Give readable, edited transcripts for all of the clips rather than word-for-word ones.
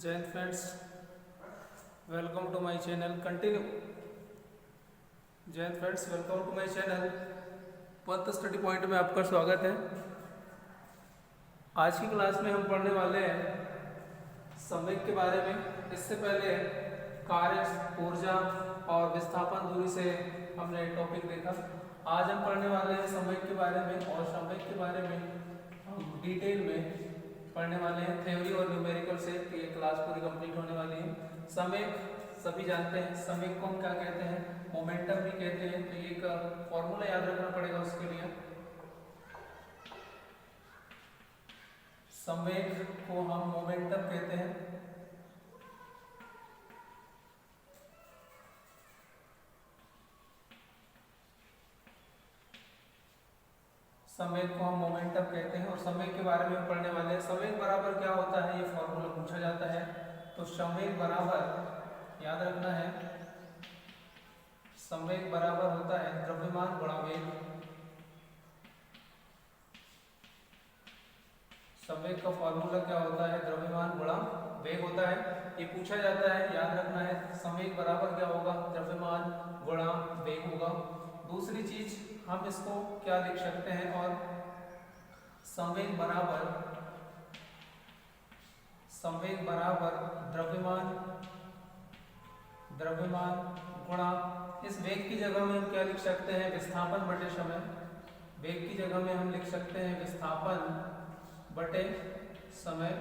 जय हिंद friends, welcome to my channel. Continue. जय हिंद friends, welcome to my channel. Panth study point में आपका स्वागत है। आज की क्लास में हम पढ़ने वाले हैं संवेग के बारे में। इससे पहले कार्य, ऊर्जा और विस्थापन दूरी से हमने टॉपिक देखा। आज हम पढ़ने वाले हैं संवेग के बारे में, और संवेग के बारे में हम डिटेल में पढ़ने वाले हैं, थ्योरी और न्यूमेरिकल से। ये क्लास पूरी कंप्लीट होने वाली है। संवेग सभी जानते हैं, संवेग को हम क्या कहते हैं, मोमेंटम भी कहते हैं। तो ये एक फॉर्मूला याद रखना पड़ेगा उसके लिए। संवेग को हम मोमेंटम कहते हैं। संवेग को हम मोमेंटम कहते हैं और संवेग के बारे में पढ़ने वाले हैं। संवेग बराबर क्या होता है, ये फॉर्मूला पूछा जाता है। तो संवेग बराबर याद रखना है, संवेग बराबर होता है द्रव्यमान गुणा वेग। संवेग का फॉर्मूला क्या होता है, द्रव्यमान गुणा वेग होता है। ये पूछा जाता है, याद रखना है। संवेग बराबर क्या होगा, द्रव्यमान गुणा वेग होगा। दूसरी चीज हम इसको क्या लिख सकते हैं, और संवेग बराबर द्रव्यमान गुणा, इस वेग की जगह में हम क्या लिख सकते हैं, विस्थापन बटे समय। वेग की जगह में हम लिख सकते हैं विस्थापन बटे समय,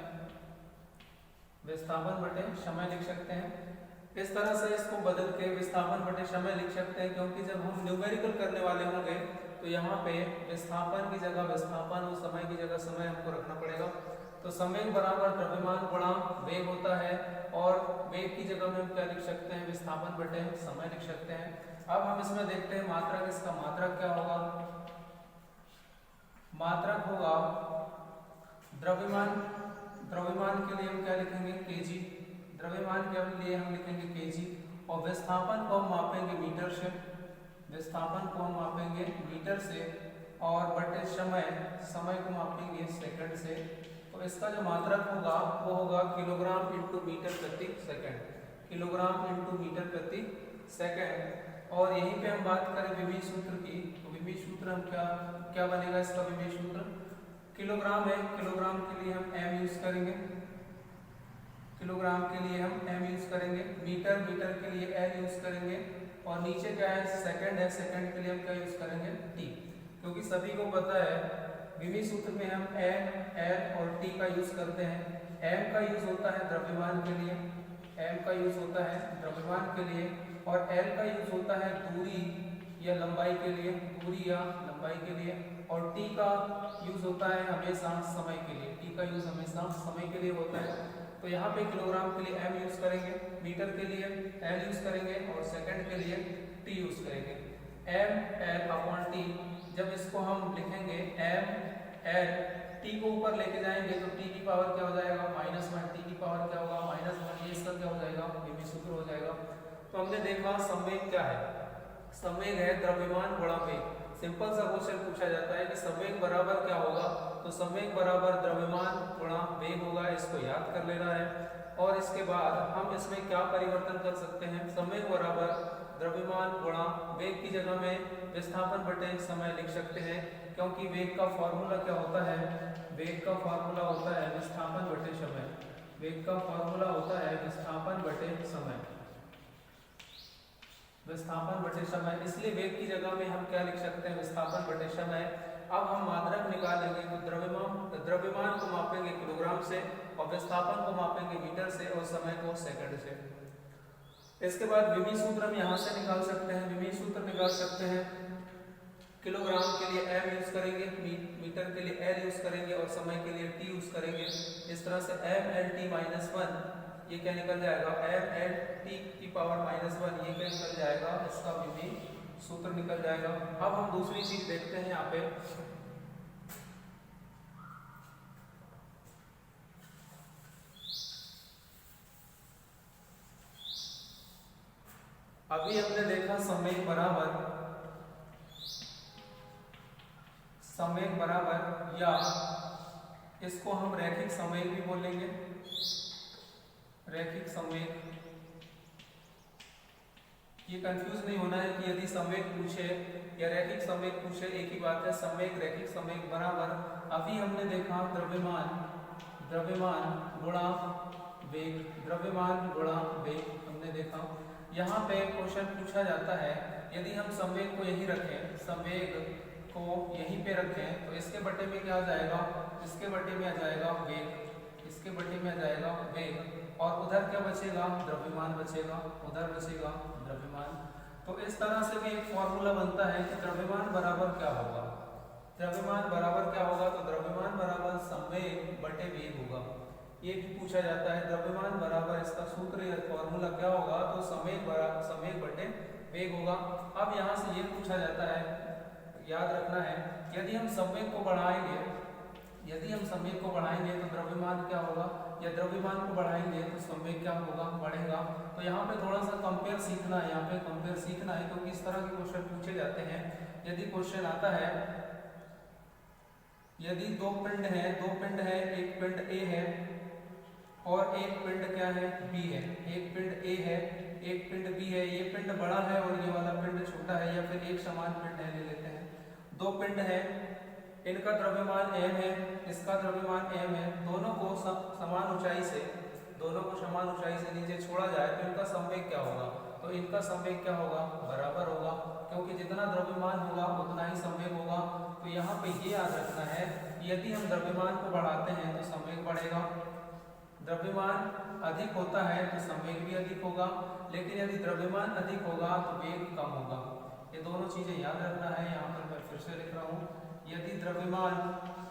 विस्थापन बटे समय लिख सकते हैं। इस तरह से इसको बदल के विस्थापन बटे समय लिख सकते हैं, क्योंकि जब हम न्यूमेरिकल करने वाले होंगे तो यहाँ पे विस्थापन की जगह विस्थापन और समय की जगह समय हमको रखना पड़ेगा। तो संवेग बराबर द्रव्यमान गुणा वेग होता है, और वेग की जगह में हम क्या लिख सकते हैं, विस्थापन बटे समय लिख सकते हैं। अब हम इसमें देखते हैं मात्रक। इसका मात्रक क्या होगा, मात्रक होगा द्रव्यमान के लिए हम क्या लिखेंगे, केजी। द्रव्यमान के लिए हम लिखेंगे केजी, और विस्थापन को हम मापेंगे मीटर से। विस्थापन को हम मापेंगे मीटर से, और बटे समय को मापेंगे सेकंड से। तो इसका जो मात्रक होगा वो होगा किलोग्राम इंटू मीटर प्रति सेकंड, किलोग्राम इंटू मीटर प्रति सेकंड। और यहीं पे हम बात करें विमीय सूत्र की, तो विमीय सूत्र हम क्या बनेगा इसका विमीय सूत्र, किलोग्राम है। किलोग्राम के लिए हम एम यूज करेंगे, किलोग्राम के लिए हम एम यूज करेंगे। मीटर के लिए एल यूज करेंगे, और नीचे क्या है, सेकंड है। सेकंड के लिए हम क्या यूज करेंगे, टी। क्योंकि सभी को पता है विमीय सूत्र में हम एम, एल और टी का यूज करते हैं। एम का यूज होता है द्रव्यमान के लिए, एम का यूज होता है द्रव्यमान के लिए, और एल का यूज होता है दूरी या लंबाई के लिए, दूरी या लंबाई के लिए, और टी का यूज होता है हमेशा समय के लिए। टी का यूज हमेशा समय के लिए होता है। तो यहाँ पे किलोग्राम के लिए एम यूज करेंगे, मीटर के लिए एल यूज करेंगे, और सेकंड के लिए टी यूज करेंगे। एम एल अपॉन टी, जब इसको हम लिखेंगे एम एल, टी को ऊपर लेके जाएंगे तो टी की पावर क्या हो जाएगा, -1। टी की पावर क्या होगा, -1। ये इसका क्या हो जाएगा, विमीय सूत्र हो जाएगा। तो हमने देखा संवेग क्या है, संवेग है द्रव्यमान गुणा वेग। सिंपल सा क्वेश्चन पूछा जाता है कि संवेग बराबर क्या होगा, तो संवेग बराबर द्रव्यमान गुणा वेग होगा। इसको याद कर लेना है। और इसके बाद हम इसमें क्या परिवर्तन कर सकते हैं, संवेग बराबर द्रव्यमान गुणा वेग की जगह में विस्थापन बटे समय लिख सकते हैं, क्योंकि वेग का फॉर्मूला क्या होता है, वेग का फॉर्मूला होता है विस्थापन बटे समय। वेग का फॉर्मूला होता है विस्थापन बटे समय, विस्थापन बटे समय। इसलिए वेग की जगह में हम क्या लिख सकते हैं, विस्थापन बटे समय। अब हम मात्रक निकालेंगे, तो द्रव्यमान को मापेंगे किलोग्राम से, और विस्थापन को मापेंगे मीटर से, और समय को सेकंड से। इसके बाद विमीय सूत्र हम यहाँ से निकाल सकते हैं। विमीय सूत्र निकाल सकते हैं, किलोग्राम के लिए एम यूज करेंगे, मीटर के लिए एल यूज करेंगे, और समय के लिए टी यूज करेंगे। इस तरह से एम एल टी -1, ये क्या निकल जाएगा, एम एल टी की पावर -1, ये क्या निकल जाएगा, इसका विमीय सूत्र निकल जाएगा। अब हम दूसरी चीज देखते हैं यहाँ पे, अभी हमने देखा संवेग बराबर, या इसको हम रैखिक संवेग भी बोलेंगे। रैखिक संवेग, ये कंफ्यूज नहीं होना है कि यदि संवेग पूछे या रैखिक संवेग पूछे एक ही बात है। संवेग रैखिक संवेग बराबर, अभी हमने देखा द्रव्यमान गुणा वेग, द्रव्यमान गुणा वेग हमने देखा। यहाँ पे क्वेश्चन पूछा जाता है यदि हम संवेग को यही रखें, संवेग को यहीं पे रखें तो इसके बटे में क्या आ जाएगा, इसके बटे में आ जाएगा वेग, इसके बटे में आ जाएगा वेग, और उधर क्या बचेगा, द्रव्यमान बचेगा, उधर बचेगा द्रव्यमान। तो इस तरह से भी एक फॉर्मूला बनता है कि द्रव्यमान बराबर क्या होगा, द्रव्यमान बराबर क्या होगा, तो द्रव्यमान बराबर संवेग बटे वेग होगा। ये भी पूछा जाता है द्रव्यमान बराबर, इसका सूत्र या फॉर्मूला क्या होगा, तो संवेग बटे वेग होगा। अब यहाँ से ये पूछा जाता है, याद रखना है, यदि हम संवेग को बढ़ाएंगे, यदि हम संवेग को बढ़ाएंगे तो द्रव्यमान क्या होगा, या द्रव्यमान को बढ़ाएंगे तो संवेग क्या होगा, बढ़ेगा। तो यहाँ पे थोड़ा सा कंपेयर सीखना है, यहाँ पे कंपेयर सीखना है क्योंकि इस तरह के क्वेश्चन पूछे जाते हैं। यदि क्वेश्चन आता है, यदि दो पिंड है, एक पिंड ए है और एक पिंड क्या है, बी है, एक पिंड ए है, एक पिंड बी है, ये पिंड बड़ा है और ये वाला पिंड छोटा है, या फिर एक समान पिंड है, ले लेते हैं। दो पिंड है, इनका द्रव्यमान m है, इसका द्रव्यमान m है, दोनों को समान ऊंचाई से, दोनों को समान ऊंचाई से नीचे छोड़ा जाए तो इनका संवेग क्या होगा, तो इनका संवेग क्या होगा, बराबर होगा, क्योंकि जितना द्रव्यमान होगा उतना ही संवेग होगा। तो यहाँ पे ये याद रखना है, यदि हम द्रव्यमान को बढ़ाते हैं तो संवेग बढ़ेगा, द्रव्यमान अधिक होता है तो संवेग भी अधिक होगा, लेकिन यदि द्रव्यमान अधिक होगा तो वेग कम होगा। ये दोनों चीजें याद रखना है। यहाँ पर मैं फिर से लिख रहा हूँ, यदि द्रव्यमान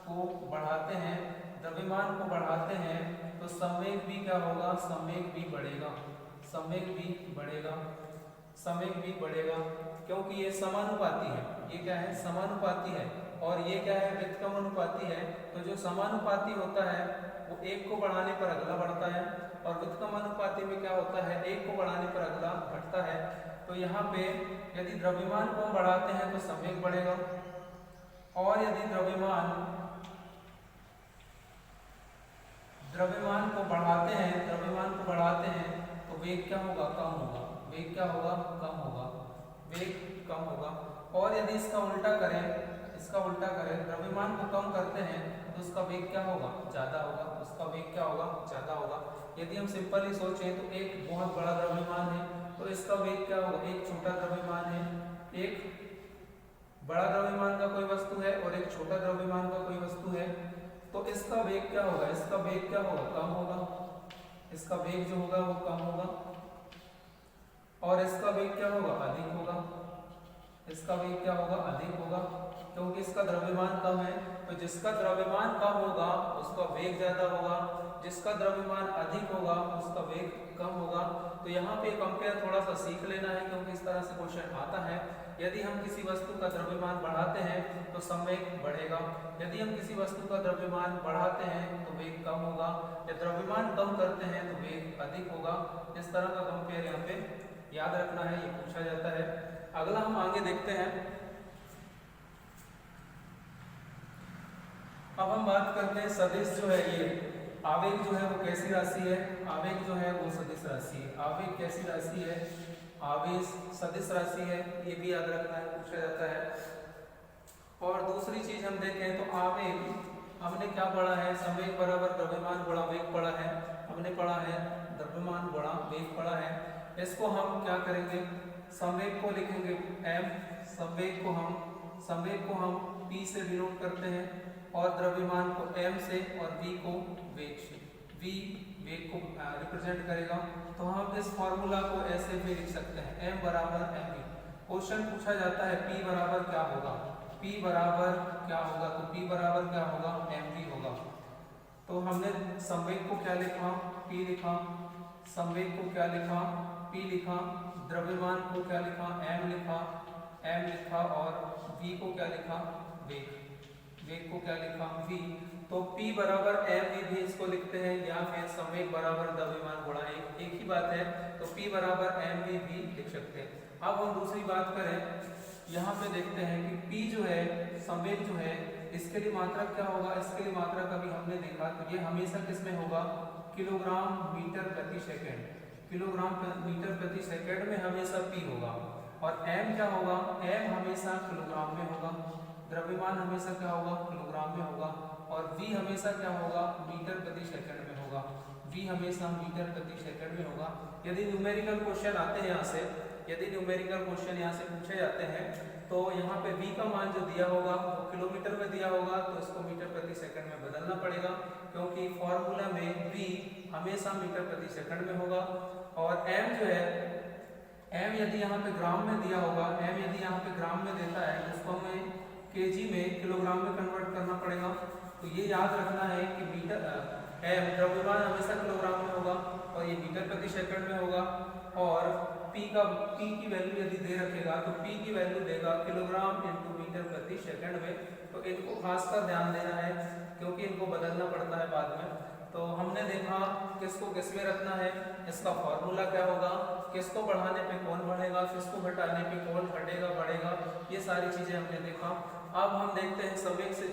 को बढ़ाते हैं, द्रव्यमान को बढ़ाते हैं तो संवेग भी क्या होगा, संवेग भी बढ़ेगा, संवेग भी बढ़ेगा, संवेग भी बढ़ेगा, क्योंकि ये समानुपाती है, ये क्या है, समानुपाती है, और ये क्या है, व्युत्क्रमानुपाती है। तो जो समानुपाती होता है वो एक को बढ़ाने पर अगला बढ़ता है, और व्युत्क्रमानुपाती में क्या होता है, एक को बढ़ाने पर अगला घटता है। तो यहाँ पे यदि द्रव्यमान को हम बढ़ाते हैं तो संवेग बढ़ेगा, और यदि द्रव्यमान को बढ़ाते हैं, द्रव्यमान को बढ़ाते हैं तो वेग क्या होगा, कम होगा, वेग क्या होगा, कम होगा, वेग कम होगा। और यदि इसका उल्टा करें, इसका उल्टा करें, द्रव्यमान को कम करते हैं तो उसका वेग क्या होगा, ज्यादा होगा, उसका वेग क्या होगा, ज्यादा होगा। यदि हम सिंपली सोचें तो एक बहुत बड़ा द्रव्यमान है तो इसका वेग क्या होगा, एक छोटा द्रव्यमान है, एक बड़ा द्रव्यमान का कोई वस्तु है और एक छोटा द्रव्यमान का कोई वस्तु है, तो इसका वेग क्या होगा, इसका वेग क्या होगा, कम होगा, इसका वेग जो होगा वो कम होगा, और इसका वेग क्या होगा, अधिक होगा, इसका वेग क्या होगा, अधिक होगा, क्योंकि इसका द्रव्यमान कम है। तो जिसका द्रव्यमान कम होगा उसका वेग ज्यादा होगा, जिसका द्रव्यमान अधिक होगा उसका वेग कम होगा। तो यहाँ पे कंपेयर थोड़ा सा सीख लेना है, क्योंकि इस तरह से क्वेश्चन आता है। यदि हम किसी वस्तु का द्रव्यमान बढ़ाते हैं तो संवेग बढ़ेगा, यदि हम किसी वस्तु का द्रव्यमान बढ़ाते हैं तो वेग कम होगा, या द्रव्यमान कम करते हैं तो वेग अधिक होगा। इस तरह का कंपेयर यहाँ पे याद रखना है, ये पूछा जाता है। अगला हम आगे देखते हैं। अब हम बात करते हैं सदिश जो है, ये आवेग जो है वो कैसी राशि है, आवेग जो है वो सदिश राशि है। आवेग कैसी राशि है, आवेश सदिश राशि है, ये भी याद रखना है, पूछा जाता है। और दूसरी चीज हम देखें तो आवेग, हमने क्या पढ़ा है, संवेग बराबर द्रव्यमान गुणा वेग पढ़ा है, हमने पढ़ा है द्रव्यमान गुणा वेग पढ़ा है। इसको हम क्या करेंगे, संवेग को लिखेंगे m, संवेग को हम p से डिनोट करते हैं, और द्रव्यमान को m से और v को वेग से, v वेग को रिप्रेजेंट करेगा। तो हम इस फॉर्मूला को ऐसे भी लिख सकते हैं, m बराबर mv। क्वेश्चन पूछा जाता है p बराबर क्या होगा, p बराबर क्या होगा, तो p बराबर क्या होगा, mv होगा। तो हमने संवेग को क्या लिखा, p लिखा, संवेग को क्या लिखा, p लिखा, द्रव्यमान को क्या लिखा, m लिखा, और v को क्या लिखा, वेग को क्या लिखा, v। तो p बराबर mv भी इसको लिखते हैं, या फिर संवेग बराबर द्रव्यमान गुणा एक ही बात है, तो p बराबर mv भी लिख सकते हैं। अब हम दूसरी बात करें, यहाँ पे देखते हैं कि p जो है, संवेग जो है, इसके लिए मात्रक क्या होगा, इसके लिए मात्रक अभी हमने देखा, तो ये हमेशा किस में होगा, किलोग्राम मीटर प्रति सेकंड, किलोग्राम मीटर प्रति सेकंड में हमेशा p होगा, और m क्या होगा, m हमेशा किलोग्राम में होगा, द्रव्यमान हमेशा क्या होगा, किलोग्राम में होगा, और v हमेशा क्या होगा, मीटर प्रति सेकंड में होगा, v हमेशा मीटर प्रति सेकंड में होगा। यदि न्यूमेरिकल क्वेश्चन आते हैं यहाँ से, यदि न्यूमेरिकल क्वेश्चन यहाँ से पूछे जाते हैं तो यहाँ पे v का मान जो दिया होगा वो किलोमीटर में दिया होगा, तो इसको मीटर प्रति सेकंड में बदलना पड़ेगा, क्योंकि फॉर्मूला में v हमेशा मीटर प्रति सेकंड में होगा। और m जो है, m यदि यहाँ पे ग्राम में दिया होगा, m यदि यहाँ पे ग्राम में देता है तो उसको हमें केजी में किलोग्राम में कन्वर्ट करना पड़ेगा। तो ये याद रखना है कि मीटर m द्रव्यमान हमेशा किलोग्राम में होगा और ये मीटर प्रति सेकंड में होगा, और p की वैल्यू यदि दे रखेगा तो p की वैल्यू देगा किलोग्राम इंटू मीटर प्रति सेकंड में। तो इनको खासकर ध्यान देना है क्योंकि इनको बदलना पड़ता है बाद में। तो हमने देखा किसको किस में रखना है, इसका फॉर्मूला क्या होगा, किसको बढ़ाने पे कौन बढ़ेगा, किसको घटाने पे कौन घटेगा बढ़ेगा, ये सारी चीजें हमने देखा। अब हम देखते हैं संवेग से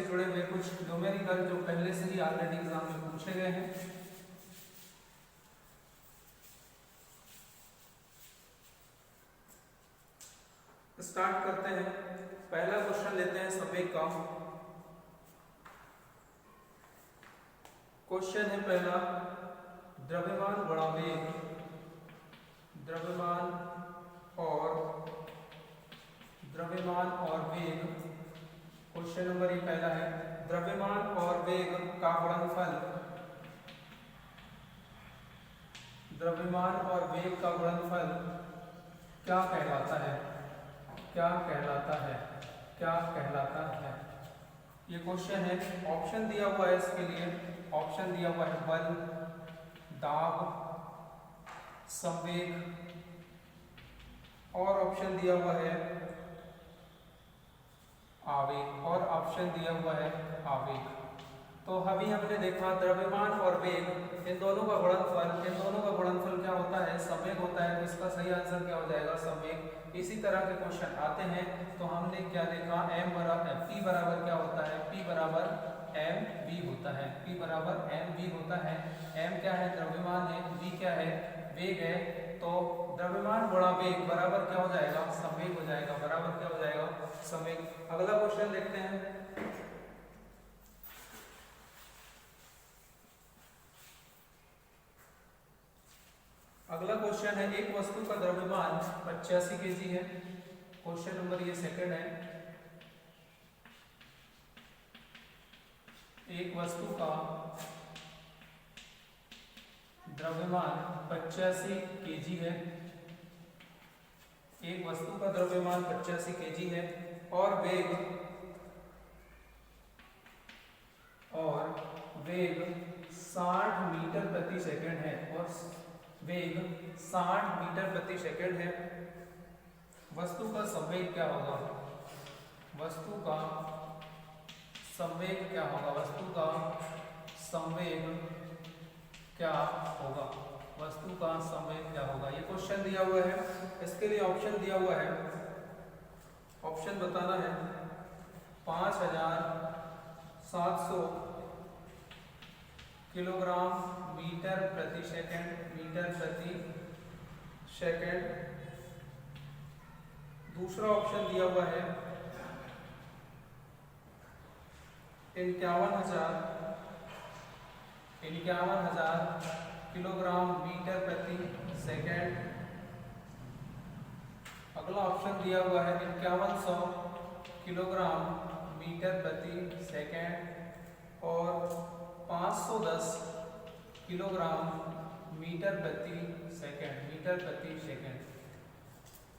जुड़े हुए कुछ न्यूमेरिकल जो पहले से ही ऑलरेडी एग्जाम में पूछे गए हैं। स्टार्ट करते हैं, पहला क्वेश्चन लेते हैं संवेग का। क्वेश्चन है पहला, द्रव्यमान गुणा वेग, द्रव्यमान और वेग। क्वेश्चन नंबर ये पहला है, द्रव्यमान और वेग का गुणनफल, द्रव्यमान और वेग का गुणनफल क्या कहलाता है, क्या कहलाता है, क्या कहलाता है। ये क्वेश्चन है। ऑप्शन दिया हुआ है इसके लिए, ऑप्शन दिया हुआ है बल, दाब, संवेग, और ऑप्शन दिया हुआ है आवेग, और ऑप्शन दिया हुआ है आवेग। तो अभी हमने देखा द्रव्यमान और वेग, इन दोनों का गुणनफल क्या होता है, संवेग होता है। तो इसका सही आंसर क्या हो जाएगा, संवेग। इसी तरह के क्वेश्चन आते हैं तो हमने क्या देखा, p बराबर क्या होता है, p बराबर mv होता है, p बराबर mv होता है। m क्या है, द्रव्यमान है, v क्या है, वेग है। तो द्रव्यमान गुणा वेग बराबर क्या हो जाएगा, संवेग हो जाएगा, बराबर क्या हो जाएगा, संवेग। अगला क्वेश्चन देखते हैं। अगला क्वेश्चन है, एक वस्तु का द्रव्यमान 85 केजी है। क्वेश्चन नंबर ये सेकंड है। एक वस्तु का द्रव्यमान 85 केजी है, एक वस्तु का द्रव्यमान 85 केजी है, और वेग 60 मीटर प्रति सेकंड है, और वेग 60 मीटर प्रति सेकंड है। वस्तु का संवेग क्या होगा, वस्तु का संवेग क्या होगा, वस्तु का संवेग क्या होगा, वस्तु का संवेग क्या होगा। ये क्वेश्चन दिया हुआ है, इसके लिए ऑप्शन दिया हुआ है, ऑप्शन बताना है 5700 किलोग्राम मीटर प्रति सेकंड, मीटर प्रति सेकंड। दूसरा ऑप्शन दिया हुआ है 51,000 किलोग्राम मीटर प्रति सेकंड। अगला ऑप्शन दिया हुआ है 5100 किलोग्राम मीटर प्रति सेकंड, और 510 किलोग्राम मीटर प्रति सेकंड, मीटर प्रति सेकंड।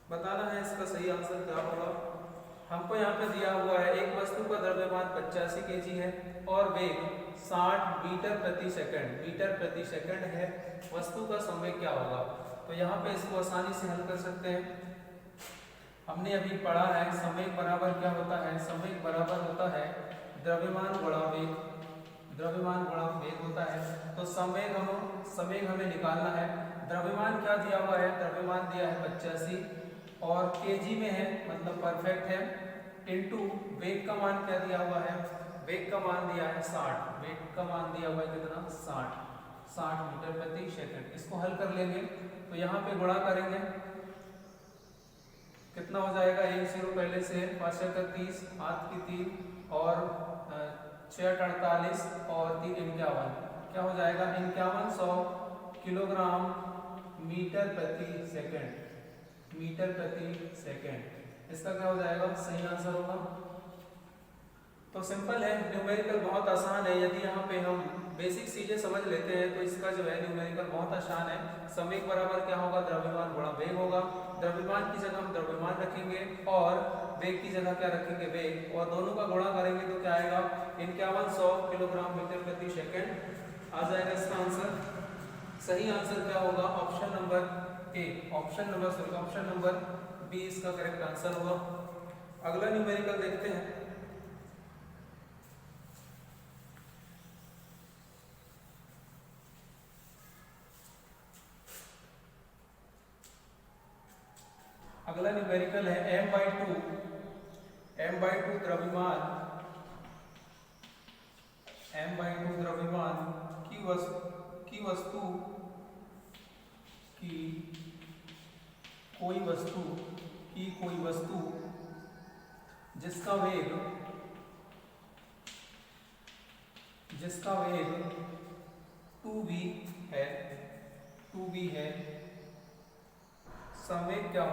बताना है इसका सही आंसर क्या होगा। हमको यहाँ पे दिया हुआ है एक वस्तु का द्रव्यमान 85 केजी है और वेग 60 मीटर प्रति सेकंड, मीटर प्रति सेकंड है। वस्तु का संवेग क्या होगा, तो यहाँ पे इसको आसानी से हल कर सकते हैं। हमने अभी पढ़ा है संवेग बराबर क्या होता है, संवेग बराबर होता है द्रव्यमान गुणा वेग, द्रव्यमान गुणा वेग होता है। तो संवेग हमें निकालना है। द्रव्यमान क्या दिया हुआ है, द्रव्यमान दिया है 85 और केजी में है, मतलब परफेक्ट है, इनटू वेग का मान क्या दिया हुआ है, वेग का मान दिया है 60, वेग का मान दिया हुआ है कितना 60 मीटर प्रति सेकंड। इसको हल कर लेंगे तो यहाँ पे गुणा करेंगे, कितना हो जाएगा, 1 0 पहले से, 5 30, हाथ की 3 और 6 48 और 3 51, क्या हो जाएगा 5100 किलोग्राम मीटर प्रति सेकंड, मीटर प्रति सेकंड। इसका क्या हो जाएगा, सही आंसर होगा। तो सिंपल है, न्यूमेरिकल बहुत आसान है। यदि यहाँ पे हम बेसिक चीजें समझ लेते हैं तो इसका जो है न्यूमेरिकल बहुत आसान है। संवेग बराबर क्या होगा, द्रव्यमान गुणा वेग होगा। द्रव्यमान की जगह हम द्रव्यमान रखेंगे और वेग की जगह क्या रखेंगे, वेग, और दोनों का गुणा करेंगे तो क्या आएगा 5100 किलोग्राम मीटर प्रति सेकंड आ जाएगा इसका आंसर। सही आंसर क्या होगा, option number A, option number B इसका करेक्ट आंसर होगा। अगला न्यूमेरिकल देखते हैं। अगला न्यूमेरिकल है m/2 द्रव्यमान, m/2 द्रव्यमान की कोई वस्तु जिसका वेग 2v है, संवेग क्या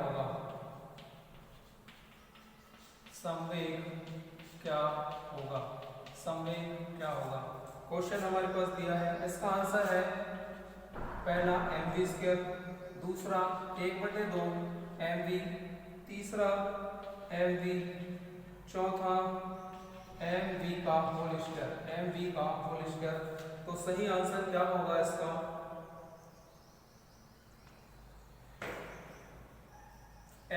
होगा, क्वेश्चन हमारे पास दिया है। इसका आंसर है पहला mv², दूसरा 1/2 mv, तीसरा mv, चौथा mv का होल स्क्वायर। तो सही आंसर क्या होगा इसका,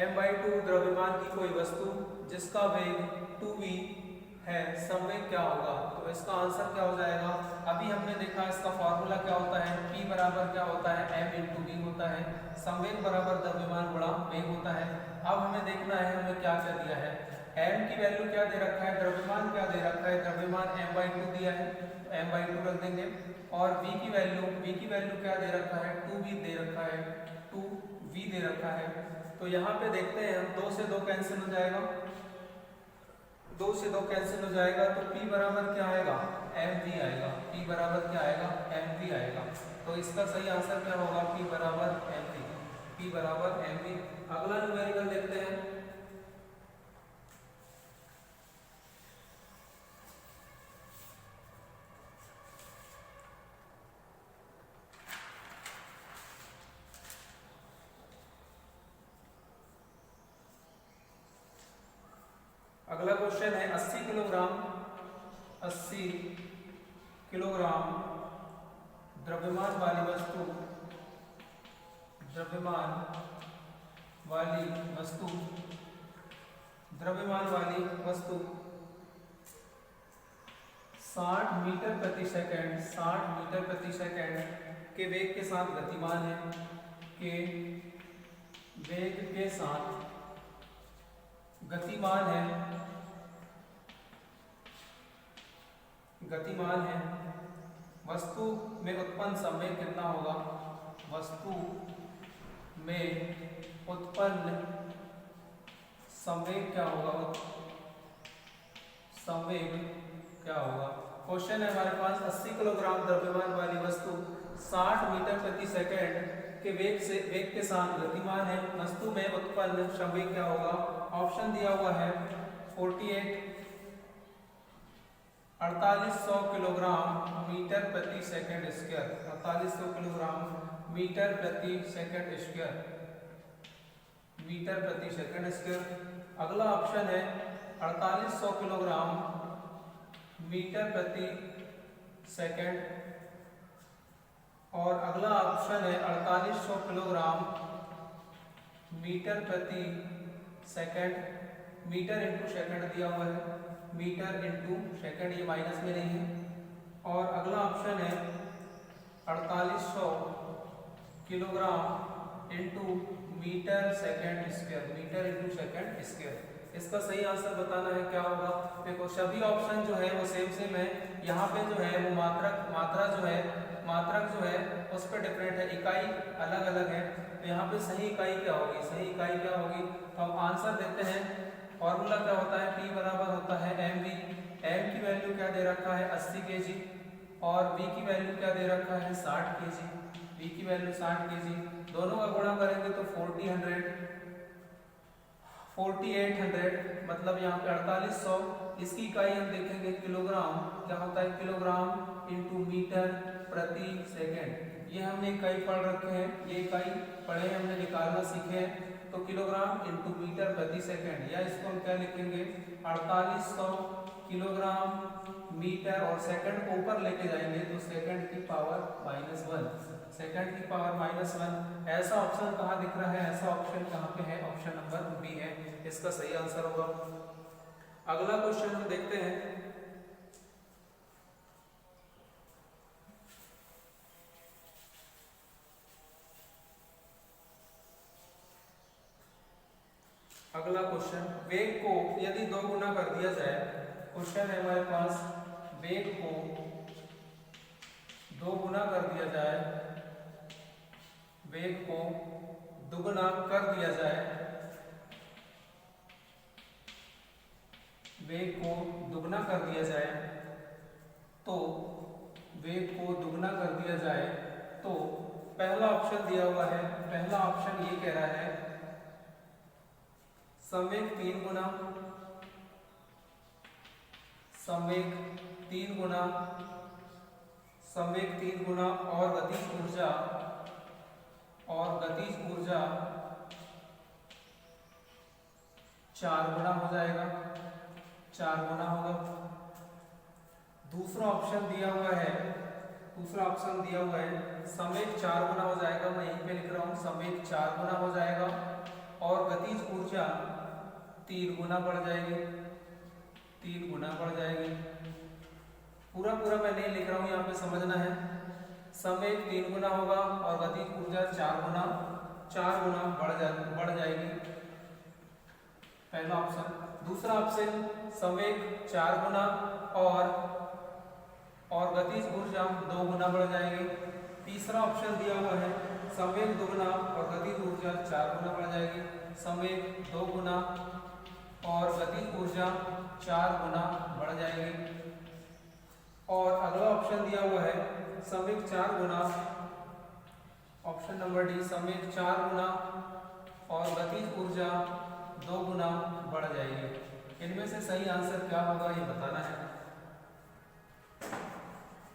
m/2 द्रव्यमान की कोई वस्तु जिसका वेग 2v है, संवेग क्या होगा। तो इसका आंसर क्या हो जाएगा, अभी हमने देखा इसका फॉर्मूला क्या होता है, p बराबर क्या होता है, m × v होता है, संवेग बराबर द्रव्यमान गुणा वेग होता है। अब हमें देखना है हमें क्या क्या दिया है, m की वैल्यू क्या दे रखा है, द्रव्यमान क्या दे रखा है, द्रव्यमान m/2 दिया है, m/2 रख देंगे, और v की वैल्यू क्या दे रखा है, 2v दे रखा है, 2v दे रखा है। तो यहाँ पे देखते हैं हम, 2 से 2 कैंसिल हो जाएगा, 2 से 2 कैंसिल हो जाएगा, तो p बराबर क्या आएगा, mv आएगा, p बराबर क्या आएगा, mv आएगा। तो इसका सही आंसर क्या होगा, p बराबर mv। अगला न्यूमेरिकल देखते हैं। अगला क्वेश्चन है 80 किलोग्राम द्रव्यमान वाली वस्तु 60 मीटर प्रति सेकंड के वेग के साथ गतिमान है, वस्तु में उत्पन्न संवेग कितना होगा, संवेग क्या होगा। क्वेश्चन है हमारे पास 80 किलोग्राम द्रव्यमान वाली वस्तु 60 मीटर प्रति सेकंड के वेग के साथ गतिमान है, वस्तु में उत्पन्न संवेग क्या होगा। ऑप्शन दिया हुआ है 4800 किलोग्राम मीटर प्रति सेकंड स्क्वायर, 4800 किलोग्राम मीटर प्रति सेकंड स्क्वायर। अगला ऑप्शन है 4800 किलोग्राम मीटर प्रति सेकंड, और अगला ऑप्शन है 4800 किलोग्राम मीटर प्रति सेकंड, मीटर इंटू सेकंड दिया हुआ है, मीटर इंटू सेकंड, ये माइनस में नहीं है। और अगला ऑप्शन है 4800 kilogram into metre second square, metre into second square. इसका सही आंसर बताना है क्या होगा। देखो सभी ऑप्शन जो है वो सेम है, यहाँ पे जो है वो मात्रक जो है उस पर डिफरेंट है, इकाई अलग अलग है। तो यहाँ पे सही इकाई क्या होगी, सही इकाई क्या होगी, तो हम आंसर देते हैं। फॉर्मूला क्या होता है, P बराबर होता है mv। m की वैल्यू क्या दे रखा है 80 kg, और v की वैल्यू क्या दे रखा है 60 kg, v की वैल्यू 60 kg। दोनों का गुणा करेंगे तो 4800 मतलब यहाँ पे 4800। इसकी इकाई हम देखेंगे किलोग्राम, क्या होता है किलोग्राम इंटू मीटर प्रति सेकेंड। ये हमने इकाई पढ़ रखे हैं, ये इकाई पढ़े हमने, निकालना सीखे हैं। तो किलोग्राम इंटू मीटर प्रति सेकेंड, या इसको हम क्या लिखेंगे 4800 किलोग्राम मीटर, और सेकंड को ऊपर लेके जाएंगे तो सेकंड की पावर -1, सेकंड की पावर -1। ऐसा ऑप्शन कहाँ दिख रहा है, ऐसा ऑप्शन कहाँ पे है, ऑप्शन नंबर बी है, इसका सही आंसर होगा। अगला क्वेश्चन हम देखते हैं। अगला क्वेश्चन, वेग को यदि 2 गुना कर दिया जाए, क्वेश्चन है हमारे पास, वेग को 2 गुना कर दिया जाए, वेग को दुगुना कर दिया जाए, वेग को दुगना कर दिया जाए, तो वेग को दुगना कर दिया जाए तो पहला ऑप्शन दिया हुआ है, पहला ऑप्शन ये कह रहा है संवेग 3 गुना, संवेग 3 गुना, संवेग 3 गुना, और गतिज ऊर्जा 4 गुना हो जाएगा, 4 गुना होगा। दूसरा ऑप्शन दिया हुआ है, दूसरा ऑप्शन दिया हुआ है संवेग 4 गुना हो जाएगा, मैं यहीं पे लिख रहा हूँ संवेग 4 गुना हो जाएगा, और गतिज ऊर्जा 3 गुना बढ़ जाएगी, 3 गुना बढ़ जाएगी। पूरा मैं नहीं लिख रहा हूँ, यहाँ पे समझना है। संवेग 3 गुना होगा और गतिज ऊर्जा 4 गुना बढ़ जाएगी, पहला ऑप्शन। दूसरा ऑप्शन संवेग 4 गुना और गतिज ऊर्जा 2 गुना बढ़ जाएगी। तीसरा ऑप्शन दिया हुआ है संवेग 2 गुना और गतिज ऊर्जा 4 गुना बढ़ जाएगी, संवेग 2 गुना और गतिज ऊर्जा 4 गुना बढ़ जाएगी। और अगला ऑप्शन दिया हुआ है संवेग 4 गुना, ऑप्शन नंबर डी, संवेग 4 गुना और गतिज ऊर्जा 2 गुना बढ़ जाएगी। इनमें से सही आंसर क्या होगा ये बताना है।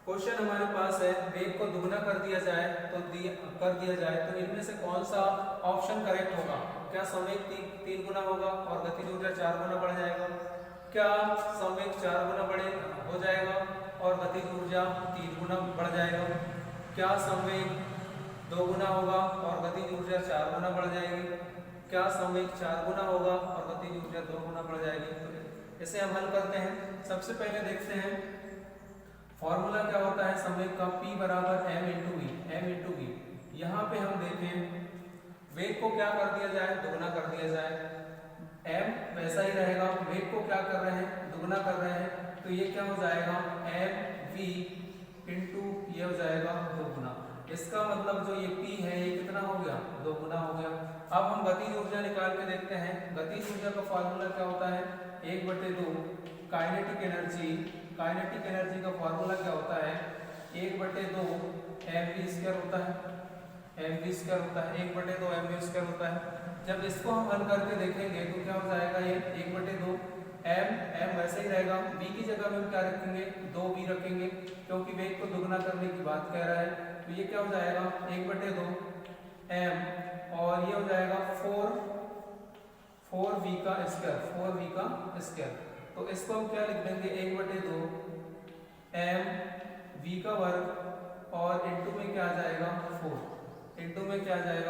क्वेश्चन हमारे पास है वेग को दुगना कर दिया जाए तो इनमें से कौन सा ऑप्शन करेक्ट होगा। क्या संवेग 3 गुना होगा और गतिज ऊर्जा 4 गुना बढ़ जाएगा, क्या संवेग 4 गुना हो जाएगा और गतिज ऊर्जा 3 गुना बढ़ जाएगा, क्या संवेग 2 गुना होगा और गतिज ऊर्जा 4 गुना बढ़ जाएगी, क्या संवेग 4 गुना होगा और गतिज ऊर्जा 2 गुना बढ़ जाएगी। तो इसे हम हल करते हैं। सबसे पहले देखते हैं फॉर्मूला क्या होता है संवेग का, P बराबर m × v। यहाँ पे हम देखें वेग को क्या कर दिया जाए, दुगना कर दिया जाए, m वैसा ही रहेगा, वेग को क्या कर रहे हैं, दुगना कर रहे हैं, तो ये क्या हो जाएगा mv इंटू ये हो जाएगा 2 गुना। इसका मतलब जो ये P है ये कितना हो गया, 2 गुना हो गया। अब हम गतिज ऊर्जा निकाल के देखते हैं। गतिज ऊर्जा का फॉर्मूला क्या होता है, 1/2 काइनेटिक एनर्जी का फॉर्मूला क्या होता है, 1/2 mv² होता है, 1/2 mv² होता है। जब इसको हम हल करके देखेंगे तो क्या हो जाएगा, ये 1/2 m वैसे ही रहेगा, v की जगह में हम क्या रखेंगे, 2v रखेंगे, क्योंकि वेग को दुगना करने की बात कह रहा है। तो ये क्या हो जाएगा 1/2 m और ये हो जाएगा 4v का स्क्वायर। तो इसको हम क्या लिख देंगे, 1/2 m v का वर्ग और इंटू में क्या आ जाएगा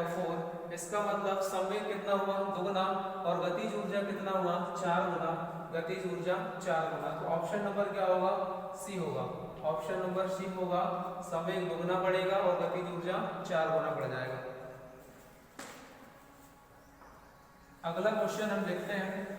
4। इसका मतलब संवेग कितना हुआ, दुगना, और गतिज ऊर्जा कितना हुआ, 4 गुना, गतिज ऊर्जा 4 गुना। तो ऑप्शन नंबर क्या होगा, सी होगा, ऑप्शन नंबर सी होगा, संवेग दुगना बढ़ेगा और गतिज ऊर्जा 4 गुना बढ़ जाएगा। अगला क्वेश्चन हम देखते हैं।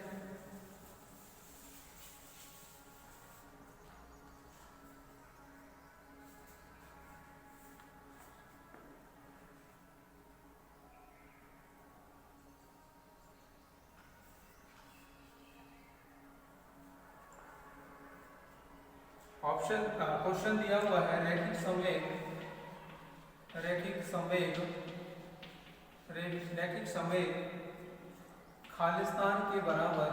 ऑप्शन क्वेश्चन दिया हुआ है रैखिक संवेग खालिस्तान के बराबर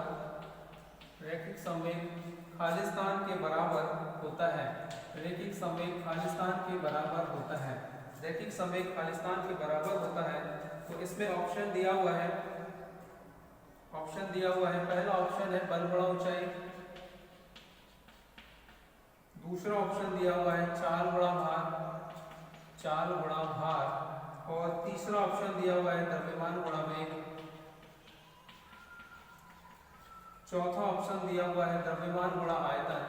होता है। रैखिक संवेग खालिस्तान के बराबर होता है। तो इसमें ऑप्शन दिया हुआ है पहला ऑप्शन है बल गुणा ऊंचाई, दूसरा ऑप्शन दिया हुआ है चाल गुणा भार, और तीसरा ऑप्शन दिया हुआ है द्रव्यमान गुणा वेग, चौथा ऑप्शन दिया हुआ है द्रव्यमान गुणा आयतन।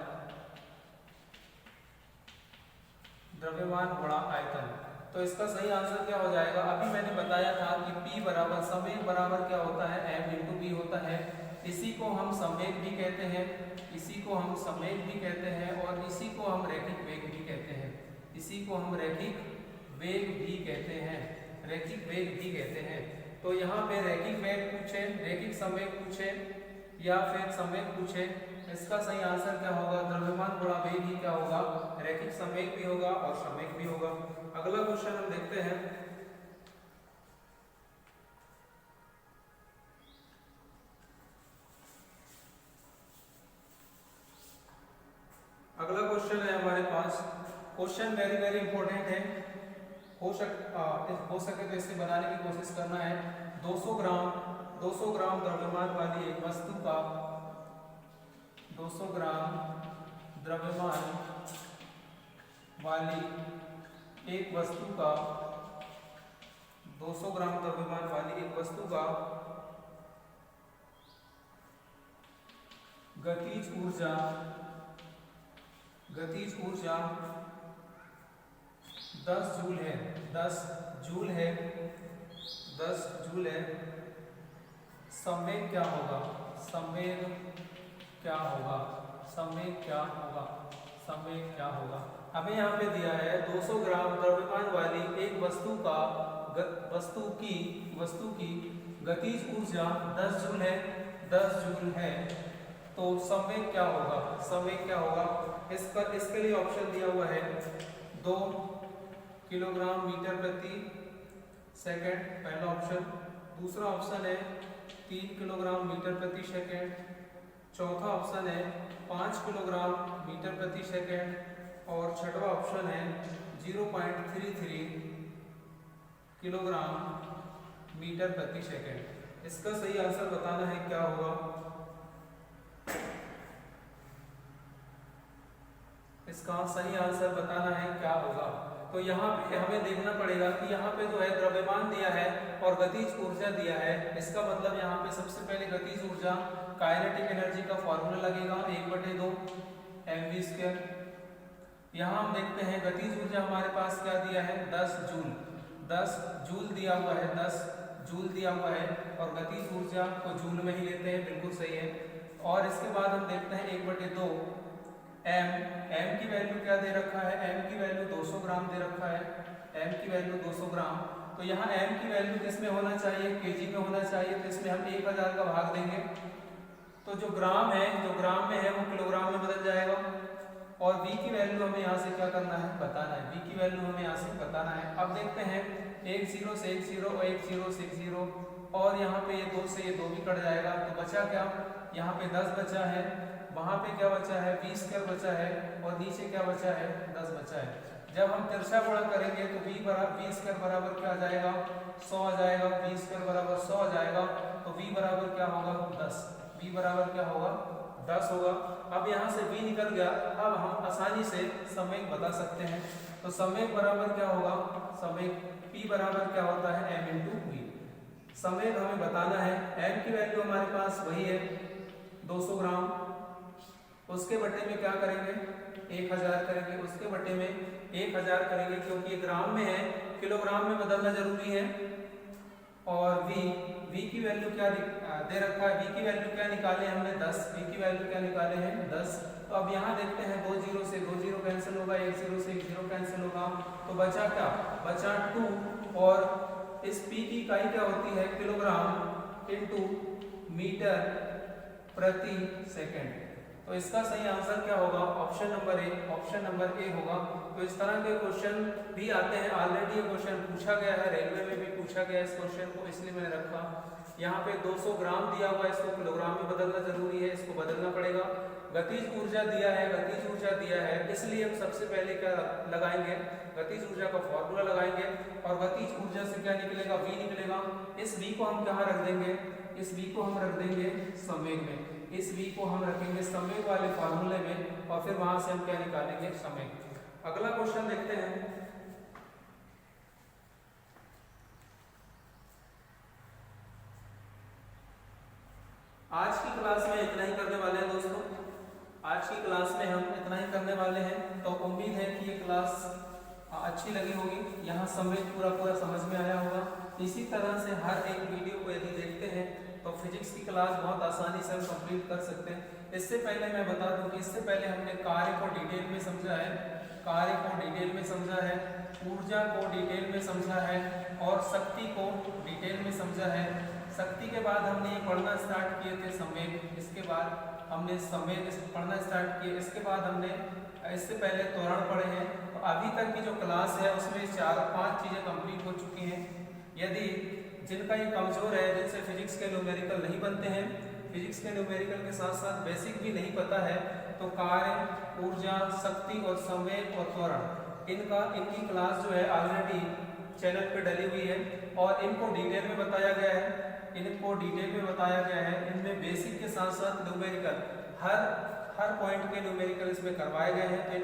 तो इसका सही आंसर क्या हो जाएगा? अभी मैंने बताया था कि P बराबर संवेग बराबर क्या होता है, m इंटू B होता है। इसी को हम संवेग भी कहते हैं, और इसी को हम रैखिक वेग भी कहते हैं। तो यहाँ पे रैखिक वेग पूछे, रैखिक संवेग पूछे या फिर संवेग पूछे, इसका सही आंसर क्या होगा? द्रव्यमान गुणा वेग ही क्या होगा? रैखिक संवेग भी होगा और संवेग भी होगा। अगला क्वेश्चन हम देखते हैं। अगला क्वेश्चन है हमारे पास, क्वेश्चन वेरी वेरी इंपॉर्टेंट है, हो सके तो इसे बनाने की कोशिश करना है। 200 ग्राम द्रव्यमान वाली एक वस्तु का 200 ग्राम द्रव्यमान वाली एक वस्तु का गतिज ऊर्जा 10 जूल है। संवेग क्या होगा? हमें यहाँ पे दिया है 200 ग्राम द्रव्यमान वाली एक वस्तु की गतिज ऊर्जा 10 जूल है। तो संवेग क्या होगा? इसके लिए ऑप्शन दिया हुआ है 2 किलोग्राम मीटर प्रति सेकंड पहला ऑप्शन, दूसरा ऑप्शन है 3 किलोग्राम मीटर प्रति सेकंड, चौथा ऑप्शन है 5 किलोग्राम मीटर प्रति सेकंड, और छठवां ऑप्शन है 0.33 किलोग्राम मीटर प्रति सेकंड। इसका सही आंसर बताना है क्या होगा? तो यहाँ पे हमें देखना पड़ेगा कि यहाँ पे जो है द्रव्यमान दिया है और गतिज ऊर्जा दिया है। इसका मतलब यहाँ पे सबसे पहले गतिज ऊर्जा काइनेटिक एनर्जी का फॉर्मूला लगेगा 1/2 mv²। यहाँ हम देखते हैं गतिज ऊर्जा हमारे पास क्या दिया है? 10 जूल दिया हुआ है, और गतिज ऊर्जा को जूल में ही लेते हैं, बिल्कुल सही है। और इसके बाद हम देखते हैं 1/2 m की वैल्यू क्या दे रखा है? m की वैल्यू 200 ग्राम दे रखा है, तो यहाँ m की वैल्यू किसमें होना चाहिए? kg में होना चाहिए। तो इसमें हम 1000 का भाग देंगे, तो जो ग्राम में है वो किलोग्राम में बदल जाएगा। और v की वैल्यू हमें यहाँ से क्या करना है? बताना है। अब देखते हैं 10 से 10 और 10 से 10, और यहाँ पे ये 2 से ये 2 भी कट जाएगा। तो बचा क्या? यहाँ पे 10 बचा है, वहाँ पे क्या बचा है? 20² बचा है, और नीचे क्या बचा है? 10 बचा है। जब हम तिरछा गुणा करेंगे तो v² बराबर क्या आ जाएगा? 100 आ जाएगा। v² बराबर 100 आ जाएगा, तो v बराबर क्या होगा? 10 होगा। अब यहाँ से v निकल गया। अब हम आसानी से संवेग बता सकते हैं। तो संवेग बराबर क्या होगा? P बराबर क्या होता है? m into v। संवेग हमें बताना है। m की वैल्यू हमारे पास वही है 200 ग्राम, उसके बटे में क्या करेंगे? 1000 करेंगे, उसके बटे में 1000 करेंगे, क्योंकि ये ग्राम में है, किलोग्राम में बदलना जरूरी है। और v की वैल्यू क्या दे रखा है? v की वैल्यू क्या निकाले हमने? 10। v की वैल्यू क्या निकाले हैं? 10। तो अब यहाँ देखते हैं 2 0 से 2 0 कैंसिल होगा, 1 0 से 1 0 कैंसिल होगा, तो बचा क्या? बचा 2। और इस p की इकाई क्या होती है? किलोग्राम इंटू मीटर प्रति सेकंड। तो इसका सही आंसर क्या होगा? ऑप्शन नंबर ए होगा। तो इस तरह के क्वेश्चन भी आते हैं, ऑलरेडी ये क्वेश्चन पूछा गया है, रेलवे में भी पूछा गया है इस क्वेश्चन को, इसलिए मैंने रखा। यहाँ पे 200 ग्राम दिया हुआ है, इसको किलोग्राम में बदलना जरूरी है, इसको बदलना पड़ेगा। गतिज ऊर्जा दिया है, इसलिए हम सबसे पहले क्या लगाएंगे? गतिज ऊर्जा का फॉर्मूला लगाएंगे और गतिज ऊर्जा से क्या निकलेगा? V निकलेगा। इस V को हम कहाँ रख देंगे? इस V को हम रख देंगे संवेग में। इस V को हम रखेंगे संवेग वाले फॉर्मूले में और फिर वहां से हम क्या निकालेंगे? संवेग। अगला क्वेश्चन देखते हैं। आज की क्लास में इतना ही करने वाले हैं दोस्तों। आज की क्लास में हम इतना ही करने वाले हैं। तो उम्मीद है कि ये क्लास अच्छी लगी होगी, यहाँ संवेग पूरा समझ में आया होगा। इसी तरह से हर एक वीडियो को यदि देखते हैं तो फिजिक्स की क्लास बहुत आसानी से हम कंप्लीट कर सकते हैं। इससे पहले मैं बता दूं कि इससे पहले हमने कार्य को डिटेल में समझा है, ऊर्जा को डिटेल में समझा है और शक्ति को डिटेल में समझा है। शक्ति के बाद हमने ये पढ़ना स्टार्ट किए थे संवेग, इसके बाद हमने संवेग पढ़ना स्टार्ट किए, इसके बाद हमने इससे पहले त्वरण पढ़े हैं। तो अभी तक की जो क्लास है उसमें 4-5 चीज़ें कंप्लीट हो चुकी हैं। यदि जिनका ये कमज़ोर है, जिनसे फिजिक्स के न्यूमेरिकल नहीं बनते हैं, फिजिक्स के न्यूमेरिकल के साथ साथ बेसिक भी नहीं पता है, तो कार्य, ऊर्जा, शक्ति और संवेग और त्वरण इनकी क्लास जो है ऑलरेडी चैनल पे डली हुई है और इनको डिटेल में बताया गया है। इनमें बेसिक के साथ साथ न्यूमेरिकल हर पॉइंट के न्यूमेरिकल इसमें करवाए गए हैं। तो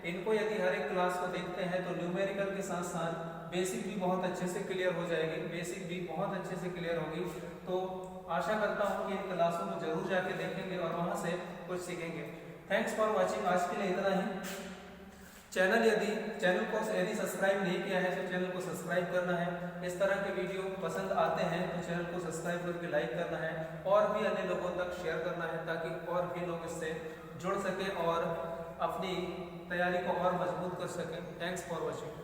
इनको यदि हर एक क्लास को देखते हैं तो न्यूमेरिकल के साथ साथ बेसिक भी बहुत अच्छे से क्लियर हो जाएगी, तो आशा करता हूँ कि इन क्लासों को जरूर जाके देखेंगे और वहाँ से कुछ सीखेंगे। Thanks for watching. आज के लिए इतना ही। चैनल को यदि सब्सक्राइब नहीं किया है तो चैनल को सब्सक्राइब करना है। इस तरह के वीडियो पसंद आते हैं तो चैनल को सब्सक्राइब करके लाइक करना है और भी अन्य लोगों तक शेयर करना है ताकि और भी लोग इससे जुड़ सकें और अपनी तैयारी को और मजबूत कर सकें। Thanks for watching.